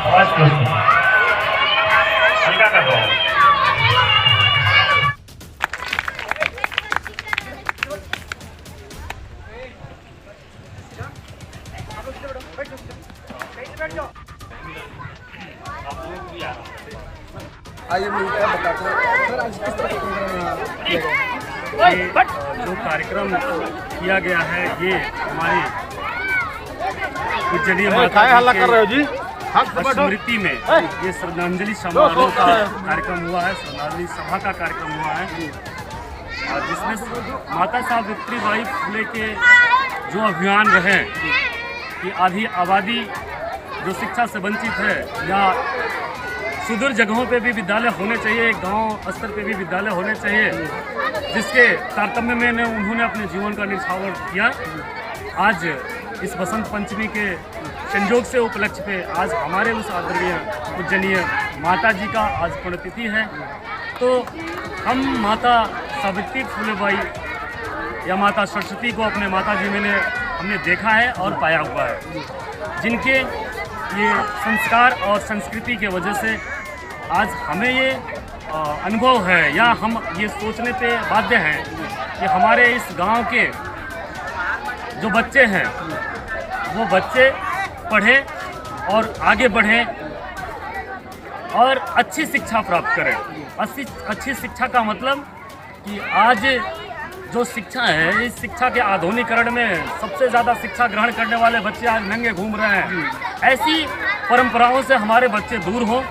आवाज क्लोज हल्का कर दो। आइए मिलते हैं, बताते हैं सर आज किस तरह का प्रोग्राम किया गया? जो कार्यक्रम किया गया है ये हमारी पूजनीय माता जी के स्मृति में ये श्रद्धांजलि समारोह का कार्यक्रम हुआ है, श्रद्धांजलि सभा का कार्यक्रम हुआ है, जिसमें माता सावित्री बाई फुले के जो अभियान रहे कि आधी आबादी जो शिक्षा से वंचित है या सुदूर जगहों पे भी विद्यालय होने चाहिए, गांव स्तर पे भी विद्यालय होने चाहिए, जिसके तारतम्य में उन्होंने अपने जीवन का निछावर किया। आज इस बसंत पंचमी के संयोग से उपलक्ष्य पे आज हमारे उस आदरणीय पूजनीय माता जी का आज पुण्यतिथि है, तो हम माता सावित्री फुले बाई या माता सरस्वती को अपने माता जी में हमने देखा है और पाया हुआ है, जिनके ये संस्कार और संस्कृति के वजह से आज हमें ये अनुभव है या हम ये सोचने पे बाध्य हैं कि हमारे इस गांव के जो बच्चे हैं वो बच्चे पढ़ें और आगे बढ़ें और अच्छी शिक्षा प्राप्त करें। अच्छी शिक्षा का मतलब कि आज जो शिक्षा है, इस शिक्षा के आधुनिकीकरण में सबसे ज़्यादा शिक्षा ग्रहण करने वाले बच्चे आज नंगे घूम रहे हैं। ऐसी परंपराओं से हमारे बच्चे दूर हों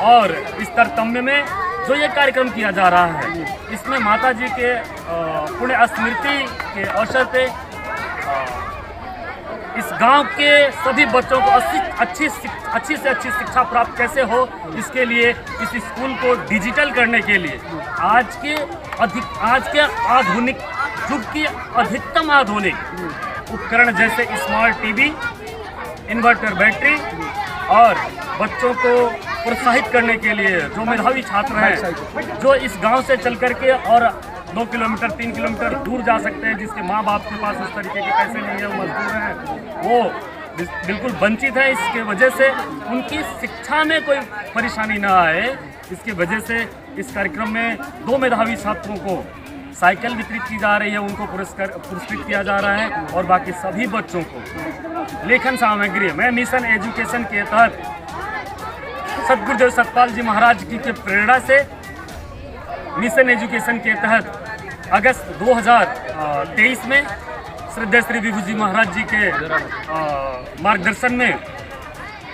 और इस तारतम्य में जो ये कार्यक्रम किया जा रहा है, इसमें माता जी के पुण्य स्मृति के अवसर पे इस गांव के सभी बच्चों को अच्छी से अच्छी शिक्षा प्राप्त कैसे हो, इसके लिए इस स्कूल को डिजिटल करने के लिए आज के आधुनिक युग की अधिकतम आधुनिक उपकरण जैसे स्मार्ट टीवी, इन्वर्टर बैटरी और बच्चों को प्रोत्साहित करने के लिए जो मेधावी छात्र हैं जो इस गांव से चल करके और 2 किलोमीटर 3 किलोमीटर दूर जा सकते हैं, जिसके माँ बाप के पास उस तरीके के पैसे नहीं है, वो मजदूर हैं, वो बिल्कुल वंचित है। इसके वजह से उनकी शिक्षा में कोई परेशानी ना आए, इसके वजह से इस कार्यक्रम में 2 मेधावी छात्रों को साइकिल वितरित की जा रही है, उनको पुरस्कृत किया जा रहा है और बाकी सभी बच्चों को लेखन सामग्री मैं मिशन एजुकेशन के तहत सतगुरुदेव सतपाल जी महाराज की के प्रेरणा से मिशन एजुकेशन के तहत अगस्त 2023 में श्रद्धेय श्री विभू जी महाराज जी के मार्गदर्शन में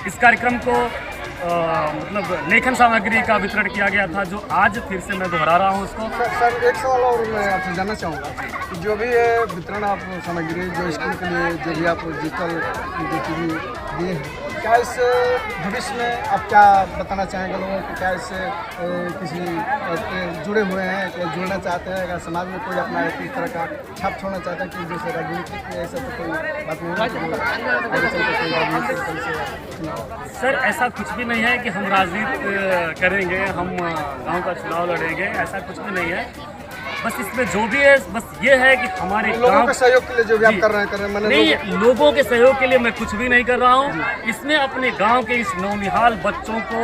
इस कार्यक्रम को मतलब लेखन सामग्री का वितरण किया गया था, जो आज फिर से मैं दोहरा रहा हूँ उसको। सर एक सवाल और मैं आपसे जानना चाहूँगा कि जो भी ये वितरण आप सामग्री जो स्कूल के लिए जो भी आप डिजिटल दिए हैं, क्या इससे भविष्य में आप क्या बताना चाहेंगे लोगों को? क्या इससे किसी जुड़े हुए हैं, क्या जुड़ना चाहते हैं, अगर समाज में कोई अपना इस तरह का छाप छोड़ना चाहता है कि जैसे राजनीतिक ऐसा तो कोई बात नहीं? सर ऐसा कुछ भी नहीं है कि हम राजनीति करेंगे, हम गांव का चुनाव लड़ेंगे, ऐसा कुछ भी नहीं है। बस इसमें जो भी है बस ये है कि हमारे लोगों के सहयोग के लिए जो भी आप कर रहे हैं नहीं, लोगों के सहयोग के लिए मैं कुछ भी नहीं कर रहा हूँ। इसमें अपने गांव के इस नौनिहाल बच्चों को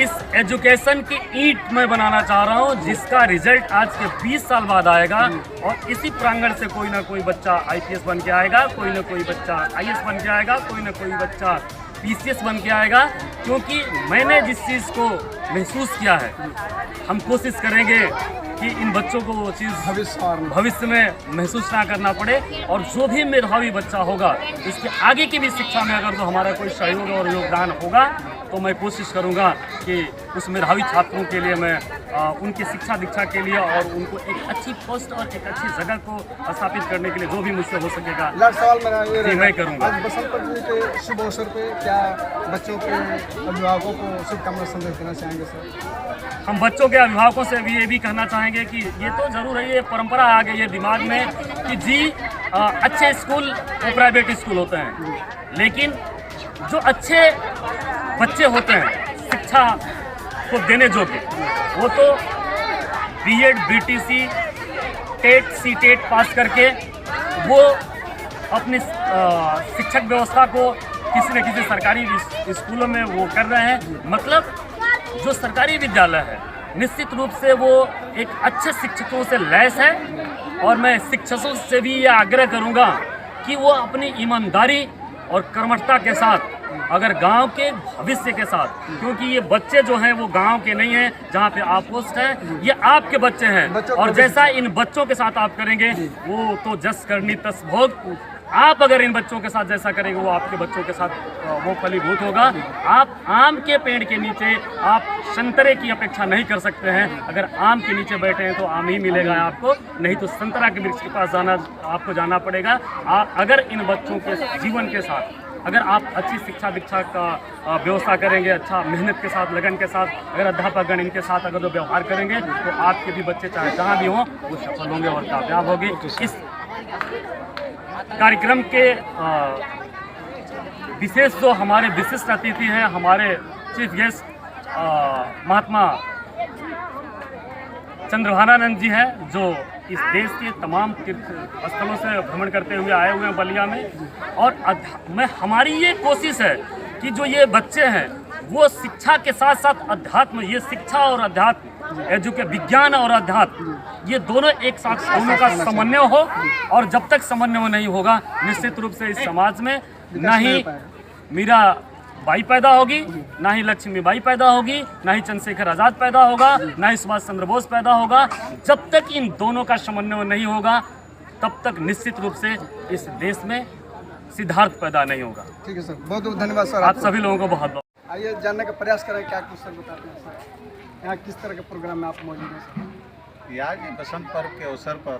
इस एजुकेशन की ईंट में बनाना चाह रहा हूँ, जिसका रिजल्ट आज के 20 साल बाद आएगा और इसी प्रांगण से कोई ना कोई बच्चा IPS बन के आएगा, कोई ना कोई बच्चा IAS बन के आएगा, कोई ना कोई बच्चा PCS बन के आएगा। क्योंकि मैंने जिस चीज़ को महसूस किया है, हम कोशिश करेंगे कि इन बच्चों को वो चीज़ भविष्य में महसूस ना करना पड़े और जो भी मेधावी बच्चा होगा इसके आगे की भी शिक्षा में अगर तो हमारा कोई सहयोग और योगदान होगा तो मैं कोशिश करूंगा कि उस मेधावी छात्रों के लिए मैं उनकी शिक्षा दीक्षा के लिए और उनको एक अच्छी पोस्ट और एक अच्छी जगह को स्थापित करने के लिए जो भी मुझसे हो सकेगा सवाल मेरा ये मैं करूँगा। बसंत पंचमी के शुभ अवसर पे क्या बच्चों के अभिभावकों को शुभकामना संदेश देना चाहेंगे सर? हम बच्चों के अभिभावकों से भी ये भी कहना चाहेंगे कि ये तो ज़रूर है, ये परंपरा आ गई है दिमाग में कि जी अच्छे स्कूल वो प्राइवेट स्कूल होते हैं, लेकिन जो अच्छे बच्चे होते हैं शिक्षा को देने योग्य, वो तो B.Ed BTC टेट CTET पास करके वो अपनी शिक्षक व्यवस्था को किसी न किसी सरकारी स्कूलों में वो कर रहे हैं। मतलब जो सरकारी विद्यालय है निश्चित रूप से वो एक अच्छे शिक्षकों से लैस है, और मैं शिक्षकों से भी ये आग्रह करूँगा कि वो अपनी ईमानदारी और कर्मठता के साथ, अगर गांव के भविष्य के साथ, क्योंकि ये बच्चे जो हैं वो गांव के नहीं हैं जहां पे आप पोस्ट हैं, ये आपके बच्चे हैं, और जैसा इन बच्चों के साथ आप करेंगे वो तो जस करनी तस भोग। आप अगर इन बच्चों के साथ जैसा करेंगे वो आपके बच्चों के साथ वो फलीभूत होगा। आप आम के पेड़ के नीचे आप संतरे की अपेक्षा नहीं कर सकते हैं। अगर आम के नीचे बैठे हैं तो आम ही मिलेगा आपको, नहीं तो संतरा के वृक्ष के पास आपको जाना पड़ेगा। अगर इन बच्चों के जीवन के साथ अगर आप अच्छी शिक्षा दीक्षा का व्यवस्था करेंगे, अच्छा मेहनत के साथ, लगन के साथ, अगर अध्यापकगण इनके साथ अगर जो व्यवहार करेंगे तो आपके भी बच्चे चाहे जहाँ भी हों वो सफल होंगे और कामयाब होंगे। इस कार्यक्रम के विशेष जो हमारे विशिष्ट अतिथि हैं, हमारे चीफ गेस्ट महात्मा चंद्रभानानंद जी हैं, जो इस देश के तमाम तीर्थ स्थलों से भ्रमण करते हुए आए हुए हैं बलिया में। और हमारी ये कोशिश है कि जो ये बच्चे हैं वो शिक्षा के साथ साथ अध्यात्म, ये शिक्षा और अध्यात्म, विज्ञान और अध्यात्म, ये दोनों एक साथ दोनों का समन्वय हो। और जब तक समन्वय नहीं होगा निश्चित रूप से इस समाज में ना ही मीरा बाई पैदा होगी, ना ही लक्ष्मीबाई पैदा होगी, ना ही चंद्रशेखर आज़ाद पैदा होगा, ना ही सुभाष चंद्र बोस पैदा होगा। जब तक इन दोनों का समन्वय नहीं होगा तब तक निश्चित रूप से इस देश में सिद्धार्थ पैदा नहीं होगा। ठीक है सर, बहुत बहुत धन्यवाद सर। आप सभी लोगों को बहुत बहुत आइए जानने का प्रयास करें क्या कुछ सर बताते हैं सर, यहाँ किस तरह के प्रोग्राम में आप मौजूद हैं सर? आज बसंत पर्व के अवसर पर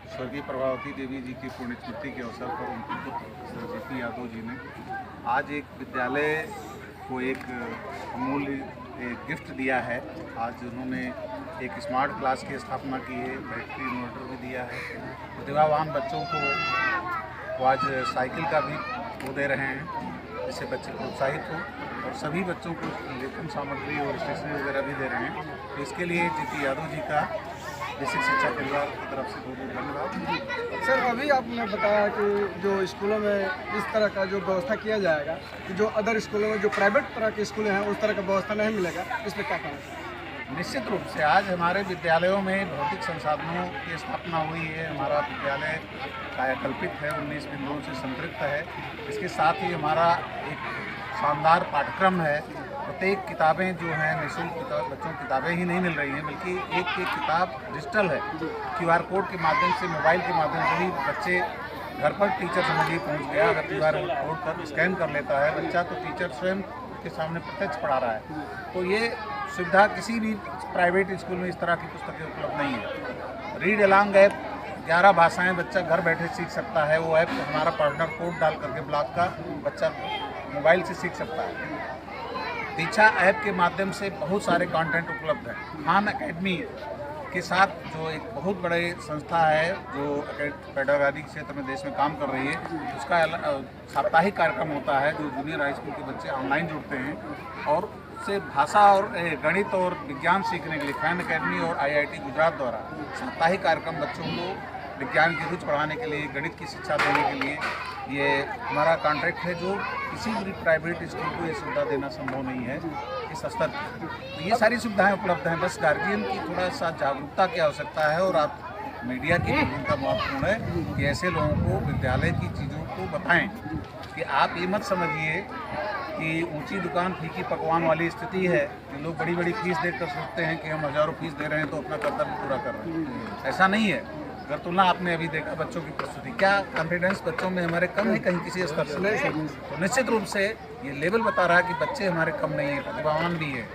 स्वर्गीय प्रभावती देवी जी की पुण्यतिथि के अवसर पर उनके पुत्र सर जी.पी. यादव जी ने आज एक विद्यालय को एक अमूल्य गिफ्ट दिया है। आज उन्होंने एक स्मार्ट क्लास की स्थापना की है, बैटरी इन्वर्टर भी दिया है। प्रतिभावान बच्चों को वो आज साइकिल का भी वो दे रहे हैं जिससे बच्चे प्रोत्साहित हों, और सभी बच्चों को लेखन सामग्री और स्टेशनरी वगैरह भी दे रहे हैं। तो इसके लिए जी.पी. यादव जी का बेसिक शिक्षा परिवार की तरफ से बहुत बहुत धन्यवाद। सर अभी आपने बताया कि जो स्कूलों में इस तरह का जो व्यवस्था किया जाएगा, जो अदर स्कूलों में जो प्राइवेट तरह के स्कूल हैं उस तरह का व्यवस्था नहीं मिलेगा, इस पर क्या कहना है? निश्चित रूप से आज हमारे विद्यालयों में भौतिक संसाधनों की स्थापना हुई है। हमारा विद्यालय कायाकल्पित है, 19 बिंदुओं से संतृप्त है। इसके साथ ही हमारा एक शानदार पाठ्यक्रम है। प्रत्येक किताबें जो हैं निःशुल्क बच्चों को किताबें ही नहीं मिल रही हैं, बल्कि एक किताब डिजिटल है। QR कोड के माध्यम से, मोबाइल के माध्यम से भी बच्चे घर पर टीचर समझिए पहुंच गया। अगर QR कोड पर स्कैन कर लेता है बच्चा तो टीचर स्वयं के सामने प्रत्यक्ष पढ़ा रहा है। तो ये सुविधा किसी भी प्राइवेट स्कूल में इस तरह की पुस्तकें उपलब्ध नहीं है। रीड अलॉन्ग ऐप 11 भाषाएं बच्चा घर बैठे सीख सकता है। वो ऐप हमारा पार्टनर कोड डाल करके ब्लॉक का बच्चा मोबाइल से सीख सकता है। दीक्षा ऐप के माध्यम से बहुत सारे कंटेंट उपलब्ध हैं। खान एकेडमी के साथ जो एक बहुत बड़े संस्था है जो पेडागॉजी क्षेत्र में देश में काम कर रही है, उसका साप्ताहिक कार्यक्रम होता है जो जूनियर हाई स्कूल के बच्चे ऑनलाइन जुड़ते हैं और से भाषा और गणित और विज्ञान सीखने के लिए खान एकेडमी और IIT गुजरात द्वारा साप्ताहिक कार्यक्रम बच्चों को विज्ञान की रुचि बढ़ाने के लिए, गणित की शिक्षा देने के लिए ये हमारा कॉन्ट्रैक्ट है, जो किसी भी प्राइवेट स्कूल को ये सुविधा देना संभव नहीं है इस स्तर पर। तो ये सारी सुविधाएं उपलब्ध हैं, बस गार्जियन की थोड़ा सा जागरूकता की आवश्यकता है। और आप मीडिया की भूमिका महत्वपूर्ण है कि ऐसे लोगों को विद्यालय की चीज़ों को बताएं कि आप ये मत समझिए कि ऊंची दुकान फीकी पकवान वाली स्थिति है कि लोग बड़ी बड़ी फीस देकर सोचते हैं कि हम हज़ारों फीस दे रहे हैं तो अपना कर्तव्य पूरा कर रहे हैं। ऐसा नहीं है। अगर तुलना आपने अभी देखा बच्चों की प्रस्तुति, क्या कॉन्फिडेंस बच्चों में हमारे कम है कहीं किसी स्तर से? तो निश्चित रूप से ये लेवल बता रहा है कि बच्चे हमारे कम नहीं है, प्रतिभावान भी है,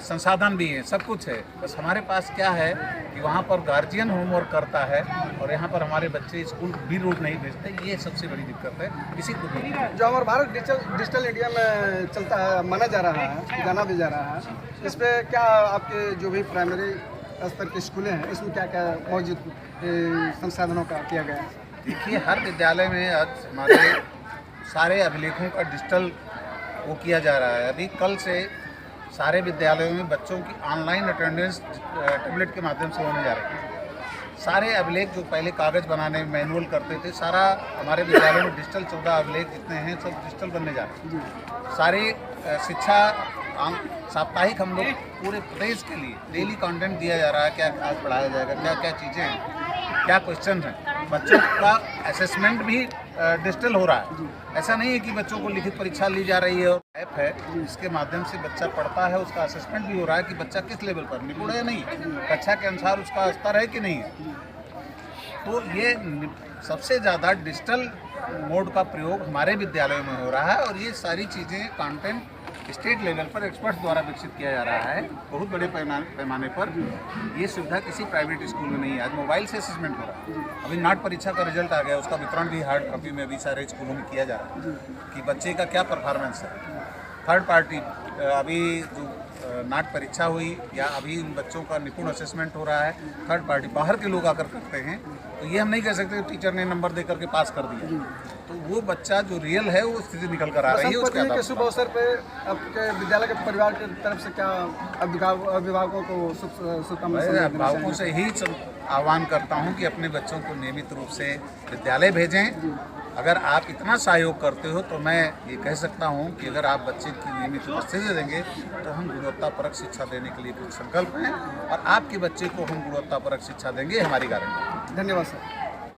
संसाधन भी है, सब कुछ है। बस हमारे पास क्या है कि वहाँ पर गार्जियन होमवर्क करता है और यहाँ पर हमारे बच्चे स्कूल भी रोज नहीं भेजते। ये सबसे बड़ी दिक्कत है किसी को भी। जो हमारा भारत डिजिटल इंडिया में चलता है, माना जा रहा है, जाना भी जा रहा है, इस पर क्या आपके जो भी प्राइमरी स्तर के स्कूलें हैं इसमें क्या क्या मौजूद संसाधनों का किया गया है? देखिए, हर विद्यालय में आज हमारे सारे अभिलेखों का डिजिटल वो किया जा रहा है। अभी कल से सारे विद्यालयों में बच्चों की ऑनलाइन अटेंडेंस टैबलेट के माध्यम से होने जा रही है। सारे अभिलेख जो पहले कागज़ बनाने में मैनुअल करते थे, सारा हमारे विद्यालय में डिजिटल 14 अभिलेख जितने हैं सब डिजिटल बनने जा रहे हैं। सारी शिक्षा साप्ताहिक हम लोग पूरे प्रदेश के लिए डेली कंटेंट दिया जा रहा है, क्या आज पढ़ाया जाएगा, क्या क्या चीज़ें हैं, क्या क्वेश्चन हैं। बच्चों का असेसमेंट भी डिजिटल हो रहा है। ऐसा नहीं है कि बच्चों को लिखित परीक्षा ली जा रही है और ऐप है जिसके माध्यम से बच्चा पढ़ता है, उसका असेसमेंट भी हो रहा है कि बच्चा किस लेवल पर निपुण है, नहीं कक्षा के अनुसार उसका स्तर है कि नहीं है। तो ये सबसे ज़्यादा डिजिटल मोड का प्रयोग हमारे विद्यालयों में हो रहा है और ये सारी चीज़ें कंटेंट स्टेट लेवल पर एक्सपर्ट्स द्वारा विकसित किया जा रहा है बहुत बड़े पैमाने पर। ये सुविधा किसी प्राइवेट स्कूल में नहीं है। आज मोबाइल से असेसमेंट हो रहा है। अभी नाट परीक्षा का रिजल्ट आ गया, उसका वितरण भी हार्ड कॉपी में अभी सारे स्कूलों में किया जा रहा है कि बच्चे का क्या परफॉर्मेंस है। थर्ड पार्टी अभी जो नाट परीक्षा हुई या अभी इन बच्चों का निपुण असेसमेंट हो रहा है, थर्ड पार्टी बाहर के लोग आकर करते हैं। तो ये हम नहीं कह सकते टीचर ने नंबर दे करके पास कर दिया। तो वो बच्चा जो रियल है वो स्थिति निकल कर आ रही है। उसके के शुभ अवसर पे आपके विद्यालय के परिवार की तरफ से क्या अभिभावकों को शुभकामनाएं? अभिभावकों से ही आह्वान करता हूँ कि अपने बच्चों को नियमित रूप से विद्यालय भेजें। अगर आप इतना सहयोग करते हो तो मैं ये कह सकता हूँ कि अगर आप बच्चे की नियमित उपस्थिति देंगे तो हम गुणवत्तापरक शिक्षा देने के लिए कुछ संकल्प हैं और आपके बच्चे को हम गुणवत्तापरक शिक्षा देंगे, हमारी गारंटी। धन्यवाद सर।